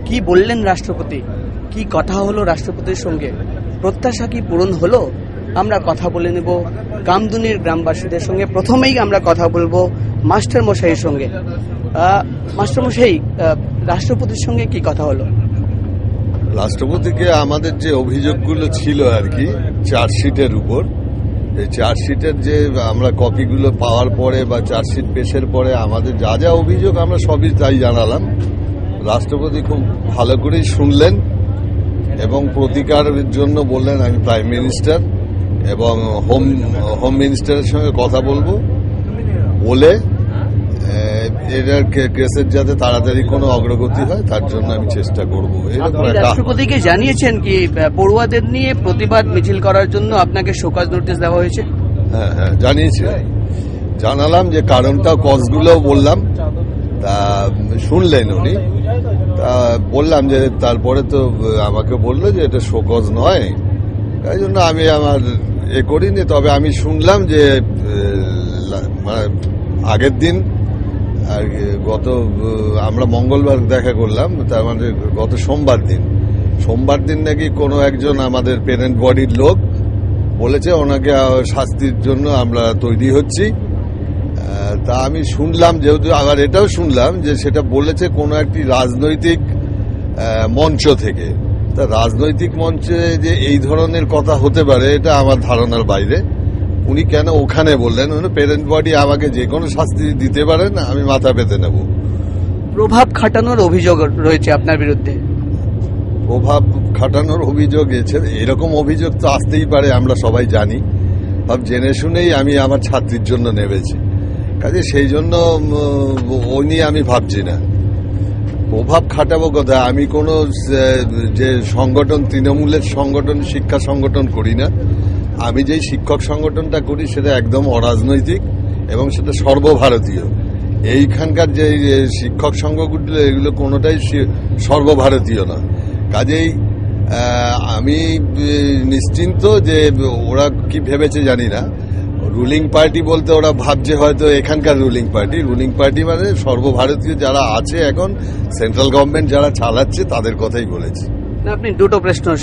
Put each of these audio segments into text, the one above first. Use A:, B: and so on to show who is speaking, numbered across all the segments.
A: কি বললেন রাষ্ট্রপতি, কি কথা হলো রাষ্ট্রপতির সঙ্গে, প্রত্যাশা কি পূরণ হলো? আমরা কথা বলে নেব কামদুনির গ্রামবাসীদের সঙ্গে। প্রথমেই আমরা কথা বলবো মাস্টার মশাইয়ের সঙ্গে। মাস্টার মশাই, রাষ্ট্রপতির সঙ্গে কি কথা হলো?
B: রাষ্ট্রপতিকে আমাদের যে অভিযোগগুলো ছিল আর কি চার্জশিটের উপর, এই চার্জশিটের যে আমরা কপিগুলো পাওয়ার পরে বা চার্জশিট পেশের পরে আমাদের যা যা অভিযোগ আমরা সবই তাই জানালাম। রাষ্ট্রপতি খুব ভালো করেই শুনলেন এবং প্রতিকারের জন্য বললেন আমি প্রাইম মিনিস্টার এবং হোম মিনিস্টারের সঙ্গে কথা বলবো, বলে এটার কেসের যাতে তাড়াতাড়ি কোনো অগ্রগতি হয় তার জন্য আমি চেষ্টা করবো।
A: রাষ্ট্রপতিকে জানিয়েছেন কি পড়ুয়াদের নিয়ে প্রতিবাদ মিছিল করার জন্য আপনাকে শোকজ নোটিশ দেওয়া হয়েছে?
B: হ্যাঁ হ্যাঁ জানিয়েছি, জানালাম যে কারণটা কজগুলো বললাম, তা শুনলেন উনি। তা বললাম যে তারপরে তো আমাকে বললো যে এটা শোকজ নয়, তাই জন্য আমি আমার করিনি। তবে আমি শুনলাম যে মানে আগের দিন আর আমরা মঙ্গলবার দেখা করলাম, তার মানে গত সোমবার দিন নাকি কোনো একজন আমাদের পেরেন্ট বডির লোক বলেছে ওনাকে শাস্তির জন্য আমরা তৈরি হচ্ছি। তা আমি শুনলাম, যেহেতু আবার এটাও শুনলাম যে সেটা বলেছে কোনো একটি রাজনৈতিক মঞ্চ থেকে। তা রাজনৈতিক মঞ্চে যে এই ধরনের কথা হতে পারে এটা আমার ধারণার বাইরে। উনি কেন ওখানে বললেন? পেরেন্ট বডি আমাকে যে কোনো শাস্তি দিতে পারেন, আমি মাথা পেতে নেব।
A: প্রভাব খাটানোর অভিযোগ রয়েছে আপনার বিরুদ্ধে।
B: প্রভাব খাটানোর অভিযোগ এরকম অভিযোগ তো আসতেই পারে, আমরা সবাই জানি। সব জেনে শুনেই আমি আমার ছাত্রীর জন্য নেমেছি, কাজে সেই জন্য ওই নিয়ে আমি ভাবছি না। প্রভাব খাটাবো কথা, আমি কোনো যে সংগঠন তৃণমূলের সংগঠন শিক্ষা সংগঠন করি না। আমি যেই শিক্ষক সংগঠনটা করি সেটা একদম অরাজনৈতিক এবং সেটা সর্বভারতীয়। এইখানকার যে শিক্ষক সংঘগুলো এগুলো কোনোটাই সর্বভারতীয় না। কাজেই আমি নিশ্চিন্ত যে ওরা কি ভেবেছে জানি না। রুলিং পার্টি বলতে ওরা ভাবছে হয়তো এখানকার রুলিং পার্টি মানে সর্বভারতীয় যারা আছে এখন সেন্ট্রাল গভর্নমেন্ট যারা চালাচ্ছে তাদের কথাই বলেছি।
A: আপনি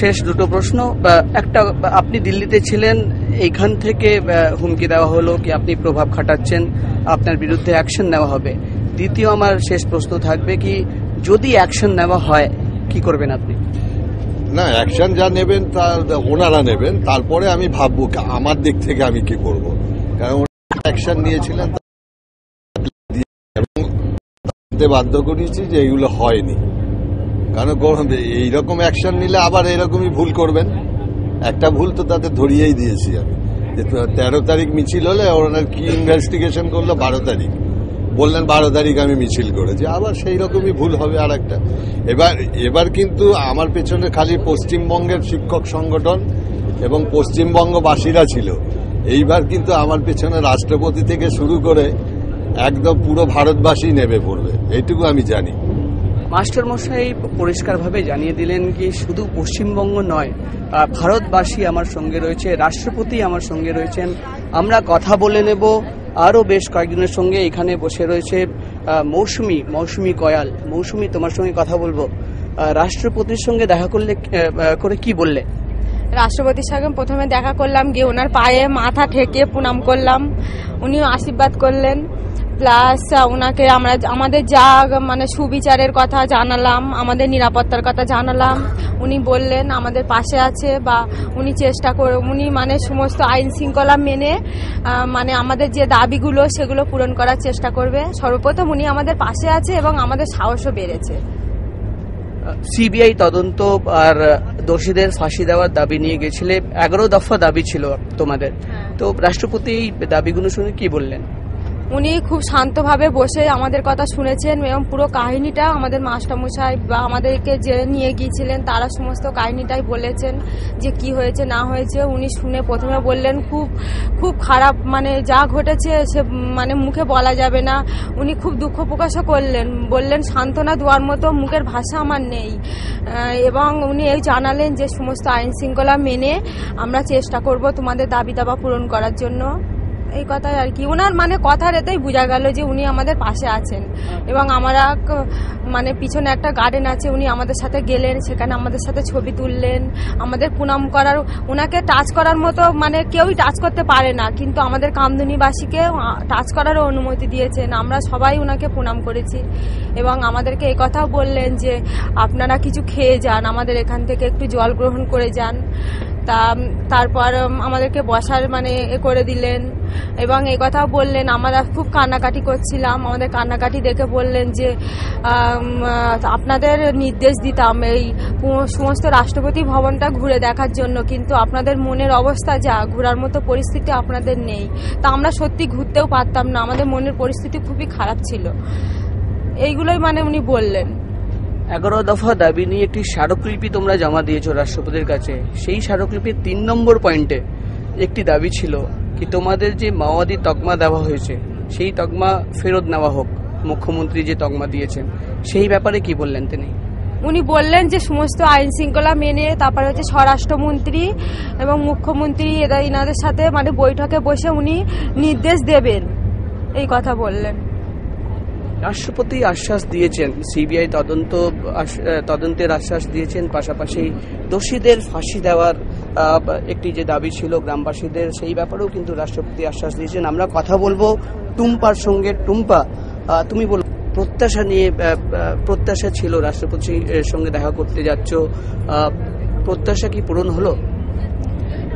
A: শেষ দুটো প্রশ্ন। একটা, আপনি দিল্লিতে ছিলেন, এইখান থেকে হুমকি দেওয়া হলো কি আপনি প্রভাব খাটাচ্ছেন, আপনার বিরুদ্ধে অ্যাকশন নেওয়া হবে। দ্বিতীয় আমার শেষ প্রশ্ন থাকবে কি যদি অ্যাকশন নেওয়া হয় কি করবেন আপনি?
B: না, অ্যাকশন যা নেবেন তা ওনারা নেবেন, তারপরে আমি ভাববো আমার দিক থেকে আমি কি করব। কারণ অ্যাকশন নিয়েছিলেন এবং বাধ্য করিয়েছি যে এগুলো হয়নি। কারণ এইরকম অ্যাকশন নিলে আবার এরকমই ভুল করবেন। একটা ভুল তো তাতে ধরিয়েই দিয়েছি আমি, যে 13 তারিখ মিছিল হলে ওনার কি ইনভেস্টিগেশন করলো 12 তারিখ, বললেন 12 তারিখ আমি মিছিল করেছি, আবার সেই রকমই ভুল হবে আর একটা। এবার কিন্তু আমার পেছনে খালি পশ্চিমবঙ্গের শিক্ষক সংগঠন এবং পশ্চিমবঙ্গবাসীরা ছিল, এইবার কিন্তু আমার পেছনে রাষ্ট্রপতি থেকে শুরু করে একদম পুরো ভারতবাসী নেমে পড়বে, এইটুকু আমি জানি।
A: মাস্টার মশাই পরিষ্কারভাবে জানিয়ে দিলেন কি শুধু পশ্চিমবঙ্গ নয়, ভারতবাসী আমার সঙ্গে রয়েছে, রাষ্ট্রপতি আমার সঙ্গে রয়েছেন। আমরা কথা বলে নেব আরও বেশ কয়েকজনের সঙ্গে। এখানে বসে রয়েছে মৌসুমি কয়াল। মৌসুমি, তোমার সঙ্গে কথা বলবো। রাষ্ট্রপতির সঙ্গে দেখা করে কি বললে?
C: রাষ্ট্রপতির সঙ্গে প্রথমে দেখা করলাম, গিয়ে ওনার পায়ে মাথা ঠেকে প্রণাম করলাম, উনিও আশীর্বাদ করলেন। প্লাস ওনাকে আমাদের যা মানে সুবিচারের কথা জানালাম, আমাদের নিরাপত্তার কথা জানালাম। উনি বললেন আমাদের পাশে আছে, বা উনি মানে সমস্ত আইন শৃঙ্খলা মেনে মানে আমাদের যে দাবিগুলো সেগুলো পূরণ করার চেষ্টা করবে। সর্বপ্রথম উনি আমাদের পাশে আছে এবং আমাদের সাহসও বেড়েছে।
A: সিবিআই তদন্ত আর দোষীদের ফাঁসি দেওয়ার দাবি নিয়ে গেছিলে, 11 দফা দাবি ছিল তোমাদের, তো রাষ্ট্রপতি এই দাবিগুলো শুনে কি বললেন?
C: উনি খুব শান্তভাবে বসে আমাদের কথা শুনেছেন এবং পুরো কাহিনীটা আমাদের মাস্টারমশাই বা আমাদেরকে যে নিয়ে গিয়েছিলেন তারা সমস্ত কাহিনীটাই বলেছেন যে কি হয়েছে না হয়েছে। উনি শুনে প্রথমে বললেন খুব খুব খারাপ, মানে যা ঘটেছে সে মানে মুখে বলা যাবে না। উনি খুব দুঃখ প্রকাশও বললেন সান্ত্বনা দেওয়ার মতো মুখের ভাষা আমার নেই। এবং উনি এই জানালেন যে সমস্ত আইন শৃঙ্খলা মেনে আমরা চেষ্টা করব তোমাদের দাবি দাবা পূরণ করার জন্য। এই কথাই আর কি। ওনার মানে কথার এতেই বোঝা গেল যে উনি আমাদের পাশে আছেন এবং আমরা মানে পিছনে একটা গার্ডেন আছে, উনি আমাদের সাথে গেলেন, সেখানে আমাদের সাথে ছবি তুললেন, আমাদের প্রণাম করার, ওনাকে টাচ করার মতো মানে কেউই টাচ করতে পারে না, কিন্তু আমাদের কামদুনিবাসীকে টাচ করারও অনুমতি দিয়েছেন। আমরা সবাই ওনাকে প্রণাম করেছি এবং আমাদেরকে এই কথাও বললেন যে আপনারা কিছু খেয়ে যান, আমাদের এখান থেকে একটু জল গ্রহণ করে যান। তারপর আমাদেরকে বসার মানে এ করে দিলেন এবং এই কথাও বললেন, আমরা খুব কান্নাকাটি করছিলাম, আমাদের কান্নাকাটি দেখে বললেন যে আপনাদের নির্দেশ দিতাম এই সমস্ত রাষ্ট্রপতি ভবনটা ঘুরে দেখার জন্য, কিন্তু আপনাদের মনের অবস্থা যা, ঘোরার মতো পরিস্থিতি আপনাদের নেই। তা আমরা সত্যি ঘুরতেও পারতাম না, আমাদের মনের পরিস্থিতি খুবই খারাপ ছিল। এইগুলোই মানে উনি বললেন।
A: 11 দফা দাবি নিয়ে একটি স্মারকলিপি তোমরা জমা দিয়েছো রাষ্ট্রপতির কাছে। সেই স্মারকলিপির 3 নম্বর পয়েন্টে একটি দাবি ছিল কি তোমাদের যে মাওবাদী তকমা দেওয়া হয়েছে সেই তকমা ফেরত নেওয়া হোক, মুখ্যমন্ত্রী যে তকমা দিয়েছেন সেই ব্যাপারে কি বললেন তিনি?
C: উনি বললেন যে সমস্ত আইন শৃঙ্খলা মেনে তারপরে হচ্ছে স্বরাষ্ট্রমন্ত্রী এবং মুখ্যমন্ত্রী এনাদের সাথে মানে বৈঠকে বসে উনি নির্দেশ দেবেন, এই কথা বললেন।
A: রাষ্ট্রপতি আশ্বাস দিয়েছেন, সিবিআই তদন্তের আশ্বাস দিয়েছেন, পাশাপাশি দোষীদের ফাঁসি দেওয়ার একটি যে দাবি ছিল গ্রামবাসীদের, সেই ব্যাপারেও কিন্তু রাষ্ট্রপতি আশ্বাস দিয়েছেন। আমরা কথা বলবো টুম্পার সঙ্গে। টুম্পা, তুমি বলো, প্রত্যাশা ছিল রাষ্ট্রপতির সঙ্গে দেখা করতে যাচ্ছ, প্রত্যাশা কি পূরণ হলো?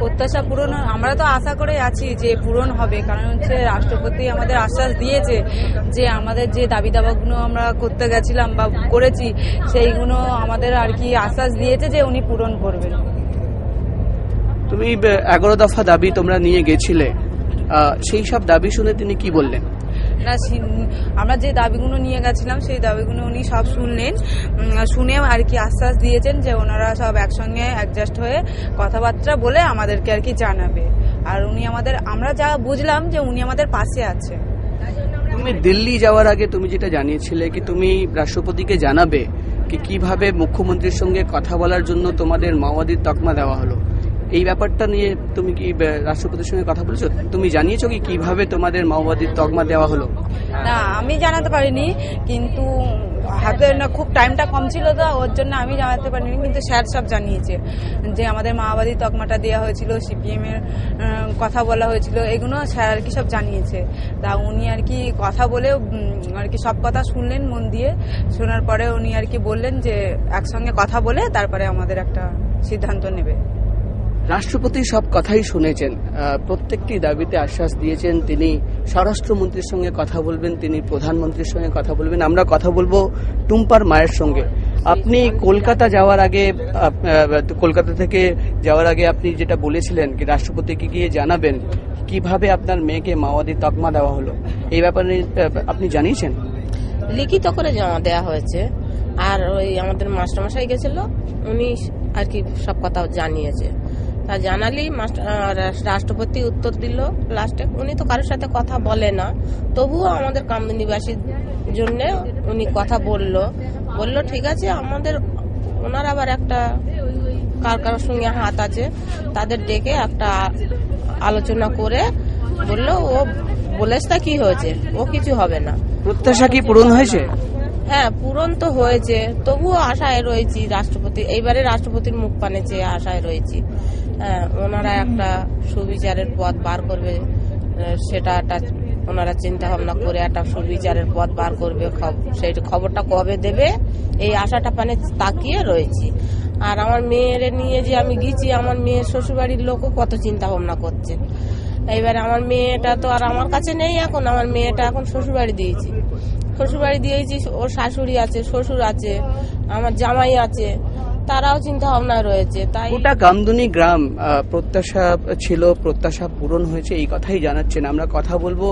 D: প্রত্যাশা পূরণ আমরা তো আশা করে আছি যে পূরণ হবে, কারণ হচ্ছে রাষ্ট্রপতি আমাদের আশ্বাস দিয়েছে যে আমাদের যে দাবি দাবাগুলো আমরা করতে গেছিলাম বা করেছি সেইগুলো আমাদের আর কি আশ্বাস দিয়েছে যে উনি পূরণ করবেন।
A: তুমি 11 দফা দাবি তোমরা নিয়ে গেছিলে, সেই সব দাবি শুনে তিনি কি বললেন?
D: না, আমরা যে দাবিগুলো নিয়ে গেছিলাম সেই দাবিগুলো উনি সব শুনলেন, শুনে আর কি আশ্বাস দিয়েছেন যে ওনারা সব একসঙ্গে অ্যাডজাস্ট হয়ে কথাবার্তা বলে আমাদেরকে আর কি জানাবে। আর উনি আমরা যা বুঝলাম যে উনি আমাদের পাশে আছে।
A: তুমি দিল্লি যাওয়ার আগে তুমি যেটা জানিয়েছিলে কি তুমি রাষ্ট্রপতিকে জানাবে কি কিভাবে মুখ্যমন্ত্রীর সঙ্গে কথা বলার জন্য তোমাদের মাওবাদীর তকমা দেওয়া হলো, এই ব্যাপারটা নিয়ে তুমি কি রাষ্ট্রপতির সঙ্গে কথা বলেছো? তুমি জানিয়েছো কি কিভাবে তোমাদের মাওবাদীর তকমা দেওয়া হলো?
D: না, আমি জানাতে পারিনি, কিন্তু হাতে না খুব টাইমটা কম ছিল তো ওর জন্য আমি জানাতে পারিনি, কিন্তু স্যার সব জানিয়েছে যে আমাদের মাওবাদী তকমাটা দেওয়া হয়েছিল, সিপিএম এর কথা বলা হয়েছিল, এগুলো স্যার আর কি সব জানিয়েছে। তা উনি আর কি কথা বলে আর কি সব কথা শুনলেন মন দিয়ে, শোনার পরে উনি আর কি বললেন যে একসঙ্গে কথা বলে তারপরে আমাদের একটা সিদ্ধান্ত নেবে।
A: রাষ্ট্রপতি সব কথাই শুনেছেন, প্রত্যেকটি দাবিতে আশ্বাস দিয়েছেন। তিনি স্বরাষ্ট্রমন্ত্রীর সঙ্গে কথা বলবেন, তিনি প্রধানমন্ত্রীর সঙ্গে কথা বলবেন। আমরা কথা বলবো টুম্পার মায়ের সঙ্গে। আপনি কলকাতা থেকে যাওয়ার আগে আপনি যেটা বলেছিলেন কি রাষ্ট্রপতিকে গিয়ে জানাবেন কিভাবে আপনার মেয়েকে মাওবাদী তকমা দেওয়া হলো, এই ব্যাপারে আপনি জানিয়েছেন?
E: লিখিত করে জমা দেওয়া হয়েছে, আর ওই আমাদের মাস্টারমশাই গেছিল, উনি আর কি সব কথা জানিয়েছে। তা জানালি রাষ্ট্রপতি উত্তর দিল লাস্টে। উনি তো কারোর সাথে কথা বলে না, তবুও আমাদের কামদুনিবাসীর জন্য উনি কথা বললো ঠিক আছে। ওনার আবার একটা কারোর সঙ্গে হাত আছে, তাদের ডেকে একটা আলোচনা করে বললো ও বলেছে কি হয়েছে, ও কিছু হবে না।
A: প্রত্যাশা কি পূরণ হয়েছে?
E: হ্যাঁ, পূরণ তো হয়েছে, তবুও আশায় রয়েছি এইবারে রাষ্ট্রপতির মুখ পানে চেয়ে আশায় রয়েছি। ওনারা একটা সুবিচারের পথ বার করবে, সেটা ওনারা চিন্তা ভাবনা করে একটা সুবিচারের পথ বার করবে, সেই খবরটা কবে দেবে এই আশাটা পানে তাকিয়ে রয়েছি। আর আমার মেয়ের নিয়ে যে আমি গেছি, আমার মেয়ের শ্বশুরবাড়ির লোকও কত চিন্তা ভাবনা করছে। এইবারে আমার মেয়েটা তো আর আমার কাছে নেই, এখন আমার মেয়েটা এখন শ্বশুরবাড়ি দিয়েছি, ওর শাশুড়ি আছে, শ্বশুর আছে, আমার জামাই আছে, তারাও চিন্তা ভাবনা রয়েছে। তাই
A: ওটা কামদুনি গ্রাম, প্রত্যাশা ছিল, প্রত্যাশা পূরণ হয়েছে এই কথাই জানাচ্ছেন। আমরা কথা বলবো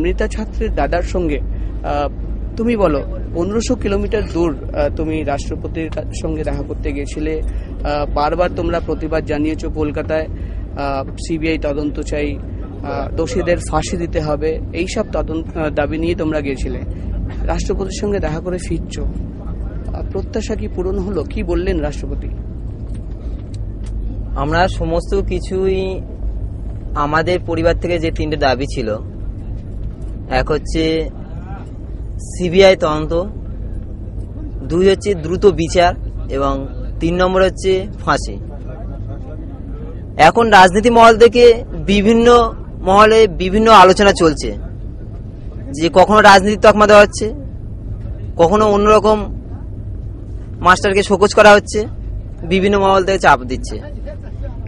A: মৃতা ছাত্রীর দাদার সঙ্গে। তুমি বলো, 1500 কিলোমিটার দূর তুমি রাষ্ট্রপতির সঙ্গে দেখা করতে গেছিলে, বারবার তোমরা প্রতিবাদ জানিয়েছো কলকাতায় সিবিআই তদন্ত চাই, দোষীদের ফাঁসি দিতে হবে, এইসব দাবি নিয়ে তোমরা গিয়েছিলে। রাষ্ট্রপতির সঙ্গে দেখা করে ফিরছো, প্রত্যাশা কি পূরণ হলো? কি বললেন রাষ্ট্রপতি?
F: আমরা সমস্ত কিছুই আমাদের পরিবার থেকে যে 3টে দাবি ছিল, এক হচ্ছে সিবিআই তদন্ত, 2 হচ্ছে দ্রুত বিচার এবং 3 নম্বর হচ্ছে ফাঁসি। এখন রাজনীতি মহল থেকে বিভিন্ন মহলে বিভিন্ন আলোচনা চলছে যে কখনো রাজনীতির তকমা দেওয়া হচ্ছে, কখনো অন্যরকম মাস্টারকে শোকজ করা হচ্ছে, বিভিন্ন মহল থেকে চাপ দিচ্ছে।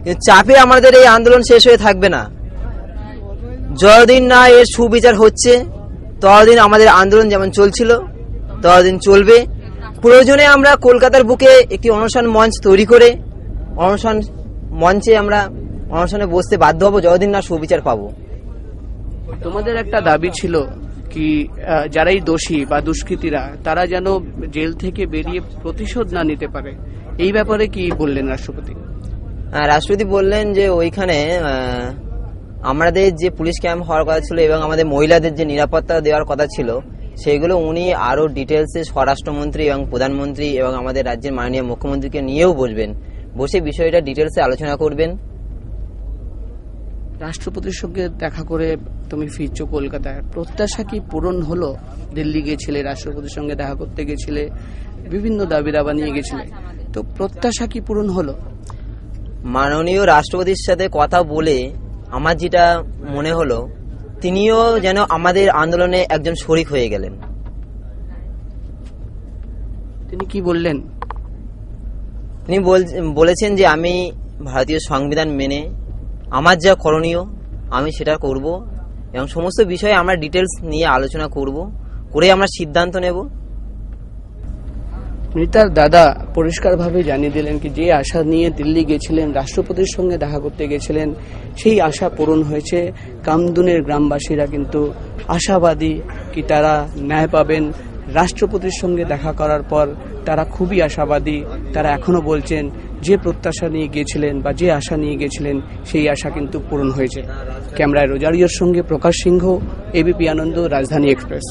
F: কিন্তু চাপে আমাদের এই আন্দোলন শেষ হয়ে থাকবে না। যতদিন না এর সুবিচার হচ্ছে ততদিন আমাদের আন্দোলন যেমন চলছিল ততদিন চলবে। প্রয়োজনে আমরা কলকাতার বুকে একটি অনশন মঞ্চ তৈরি করে অনশন মঞ্চে আমরা অনশনে বসতে বাধ্য হব যতদিন না সুবিচার পাবো।
A: তোমাদের একটা দাবি ছিল কি যারাই দোষী বা দুষ্কৃতীরা তারা যেন জেল থেকে বেরিয়ে প্রতিশোধ না নিতে পারে, এই ব্যাপারে কি বললেন রাষ্ট্রপতি?
F: রাষ্ট্রপতি বললেন যে ওইখানে আমাদের যে পুলিশ ক্যাম্প হওয়ার কথা ছিল এবং আমাদের মহিলাদের যে নিরাপত্তা দেওয়ার কথা ছিল সেগুলো উনি আরো ডিটেলসে স্বরাষ্ট্রমন্ত্রী এবং প্রধানমন্ত্রী এবং আমাদের রাজ্যের মাননীয় মুখ্যমন্ত্রীকে নিয়েও বসবেন, বসে বিষয়টা ডিটেলসে আলোচনা করবেন।
A: রাষ্ট্রপতির সঙ্গে দেখা করে তুমি ফিরছো কলকাতায়, প্রত্যাশা কি পূরণ হলো? দিল্লি গেছিলে, রাষ্ট্রপতির সঙ্গে দেখা করতে গেছিলে, বিভিন্ন দাবি দাবা নিয়ে গেছিলে, তো প্রত্যাশা কি পূরণ হলো?
F: মাননীয় রাষ্ট্রপতির সাথে কথা বলে আমার যেটা মনে হলো, তিনিও যেন আমাদের আন্দোলনে একজন শরিক হয়ে গেলেন।
A: তিনি কি বললেন?
F: তিনি বলেছেন যে আমি ভারতীয় সংবিধান মেনে আমার যা করণীয় আমি সেটা করব এবং সমস্ত বিষয়ে আমরা ডিটেলস নিয়ে আলোচনা করব, করে আমরা সিদ্ধান্ত নেব।
A: মৃতার দাদা পরিষ্কারভাবে জানিয়ে দিলেন কি যে আশা নিয়ে দিল্লি গেছিলেন, রাষ্ট্রপতির সঙ্গে দেখা করতে গেছিলেন, সেই আশা পূরণ হয়েছে। কামদুনের গ্রামবাসীরা কিন্তু আশাবাদী কি তারা ন্যায় পাবেন। রাষ্ট্রপতির সঙ্গে দেখা করার পর তারা খুবই আশাবাদী। তারা এখনো বলছেন যে প্রত্যাশা নিয়ে গিয়েছিলেন বা যে আশা নিয়ে গেছিলেন সেই আশা কিন্তু পূরণ হয়েছে। ক্যামেরায় রোজারিওর সঙ্গে প্রকাশ সিংহ, এবিপি আনন্দ, রাজধানী এক্সপ্রেস।